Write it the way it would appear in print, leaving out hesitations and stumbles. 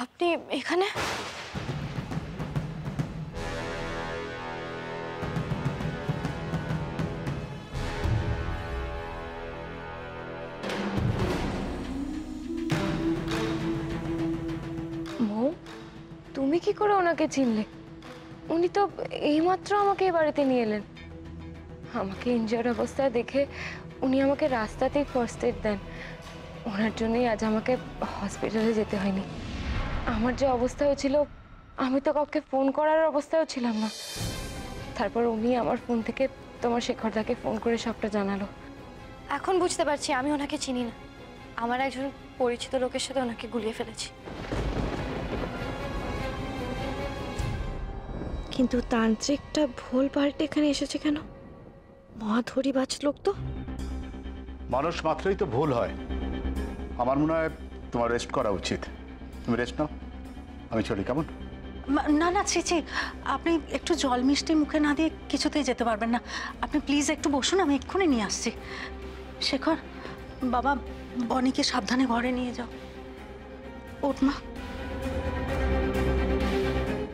আপনি এখানে? মৌ, তুমি কি করে ওনাকে চিনলে? উনি তো এইমাত্র আমাকে এই বাড়িতে নিয়ে এলেন। আমাকে ইনজিওর্ড অবস্থায় দেখে উনি আমাকে রাস্তাতেই ফার্স্ট এড দেন। ওনার জন্যই আজ আমাকে হসপিটালে যেতে হয়নি। আমার যে অবস্থা হয়েছিল, আমি তো কাউকে ফোন করার অবস্থায়ও ছিলাম না। তারপর উনি আমার ফোন থেকে তোমার শেখরদাকে ফোন করে সবটা জানালো। এখন বুঝতে পারছি আমি ওনাকে চিনি না। আমার একজন পরিচিত লোকের সাথে ওনাকে গুলিয়ে ফেলেছি। কিন্তু তান্ত্রিকটা ভুল পাল্টে এখানে এসেছে কেন? মহাধরি বাঁচলোক তো। মানুষ মাত্রই তো ভুল হয়। আমার মনে হয় তোমার রেস্ট করা উচিত। তুমি রেস্ট নাও, আমি চলি। কেমন? না না ছি, আপনি একটু জল মিষ্টি মুখে না দিয়ে কিছুতেই যেতে পারবেন না। আপনি প্লিজ একটু বসুন, আমি এক্ষুনি নিয়ে আসছি। শেখর, বাবা বনিকে সাবধানে ঘরে নিয়ে যাও। ওঠ মা।